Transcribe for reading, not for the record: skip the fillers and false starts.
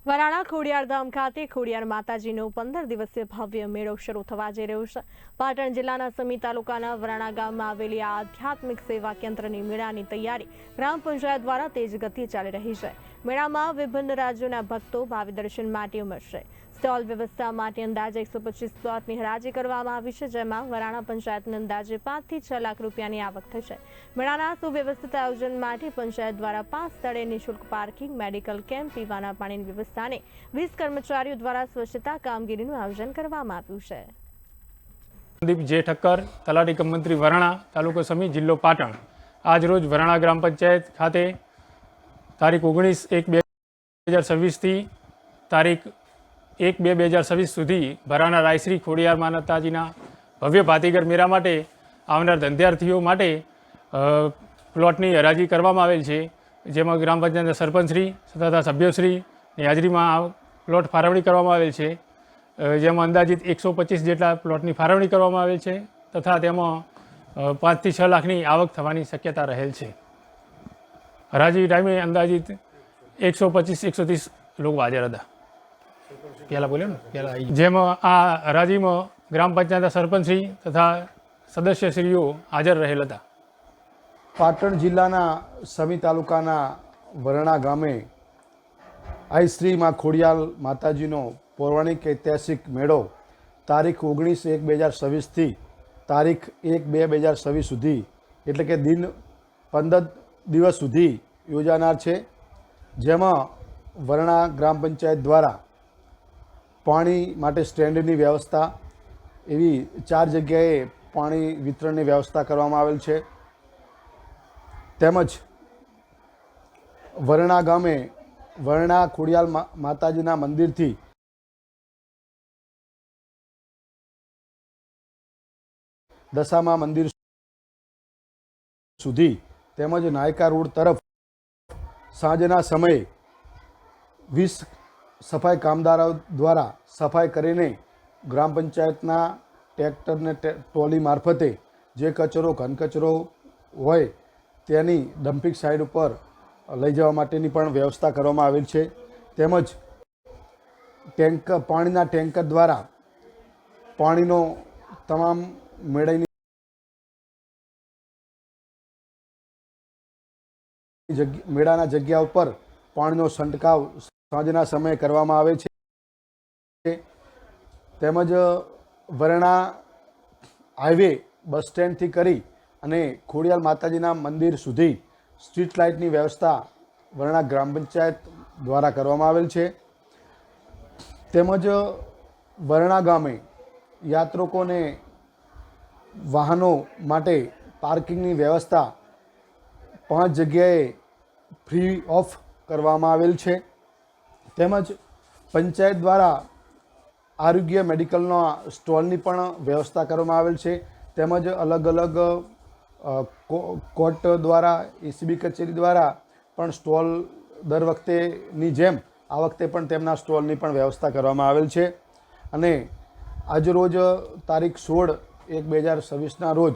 વરાણા ખોડિયારધામ ખાતે ખોડિયાર માતાજીનો 15 દિવસીય ભવ્ય મેળો શરૂ થવા જઈ રહ્યો છે। પાટણ જિલ્લાના સમી તાલુકાના વરાણા ગામમાં આવેલી આ આધ્યાત્મિક સેવા કેન્દ્રની મેળાની તૈયારી ગ્રામ પંચાયત દ્વારા તેજ ગતિએ ચાલી રહી છે। મેળામાં વિભિન્ન રાજ્યોના ભક્તો ભાવિ દર્શન માટે ઉમટશે। સ્ટોલ વ્યવસ્થા માટે અંદાજે 125 પ્લોટની હરાજી કરવામાં આવી છે, જેમાં વરાણા પંચાયતને અંદાજે 5 થી 6 લાખ રૂપિયાની આવક થશે। મેળાના સુવ્યવસ્થિત આયોજન માટે પંચાયત દ્વારા 5 સ્થળે નિઃશુલ્ક પાર્કિંગ, મેડિકલ કેમ્પ, પીવાના પાણીની વ્યવસ્થા અને 20 કર્મચારીઓ દ્વારા સ્વચ્છતા કામગીરીનું આયોજન કરવામાં આવ્યું છે। સંદીપ જે ઠક્કર, તલાટી કમ મંત્રી વરાણા, તાલુકો સમી, જિલ્લો પાટણ। આજ રોજ વરાણા ગ્રામ પંચાયત ખાતે તારીખ 19/1/2026 થી તારીખ 1/2/2026 સુધી વરાણા રાયશ્રી ખોડિયાર માતાજીના ભવ્ય ભાતીગર મેળા માટે આવનાર ધંધાર્થીઓ માટે પ્લોટની હરાજી કરવામાં આવેલ છે, જેમાં ગ્રામ પંચાયતના સરપંચશ્રી તથા સભ્યશ્રીની હાજરીમાં પ્લોટ ફાળવણી કરવામાં આવેલ છે, જેમાં અંદાજિત 125 જેટલા પ્લોટની ફાળવણી કરવામાં આવેલ છે તથા તેમાં 5 થી 6 લાખની આવક થવાની શક્યતા રહેલ છે। હરાજી ટાઈમે અંદાજિત 125-130 લોકો હાજર હતા। પહેલાં બોલ્યો ને પહેલાં, જેમાં આ હરાજીમાં ગ્રામ પંચાયતના સરપંચશ્રી તથા સદસ્યશ્રીઓ હાજર રહેલ હતા। પાટણ જિલ્લાના સમી તાલુકાના વરાણા ગામે આઈ માં ખોડિયાર માતાજીનો પૌરાણિક ઐતિહાસિક મેળો તારીખ 19/1/2026 થી તારીખ 1/2/2026 સુધી, એટલે કે દિન 15 દિવસ સુધી યોજાનાર છે, જેમાં વરાણા ગ્રામ પંચાયત દ્વારા પાણી માટે સ્ટેન્ડની વ્યવસ્થા એવી 4 જગ્યાએ પાણી વિતરણની વ્યવસ્થા કરવામાં આવેલ છે। તેમજ વરાણા ગામે વરાણા ખોડિયાર માતાજીના મંદિરથી દશામા મંદિર સુધી તેમજ નાયકા રોડ તરફ સાંજના સમયે 20 સફાઈ કામદારો દ્વારા સફાઈ કરીને ગ્રામ પંચાયતના ટ્રેક્ટરને ટ્રોલી મારફતે જે કચરો ઘનકચરો હોય તેની ડમ્પિંગ સાઇડ ઉપર લઈ જવા માટેની પણ વ્યવસ્થા કરવામાં આવેલ છે। તેમજ પાણીના ટેન્કર દ્વારા પાણીનો તમામ મેળાની મેળાના જગ્યા ઉપર પાણીનો છંટકાવ સાંજના સમયે કરવામાં આવે છે। તેમજ વરાણા હાઈવે બસ સ્ટેન્ડથી કરી અને ખોડિયાર માતાજીના મંદિર સુધી સ્ટ્રીટ લાઇટની વ્યવસ્થા વરાણા ગ્રામ પંચાયત દ્વારા કરવામાં આવેલ છે। તેમજ વરાણા ગામે યાત્રિકોને વાહનો માટે પાર્કિંગની વ્યવસ્થા 5 જગ્યાએ ફ્રી ઓફ કરવામાં આવેલ છે। તેમજ પંચાયત દ્વારા આરોગ્ય મેડિકલના સ્ટોલની પણ વ્યવસ્થા કરવામાં આવેલ છે। તેમજ અલગ અલગ કોર્ટ દ્વારા, એસીબી કચેરી દ્વારા પણ સ્ટોલ દર વખતેની જેમ આ વખતે પણ તેમના સ્ટોલની પણ વ્યવસ્થા કરવામાં આવેલ છે। અને આજરોજ તારીખ 16/1/2026ના રોજ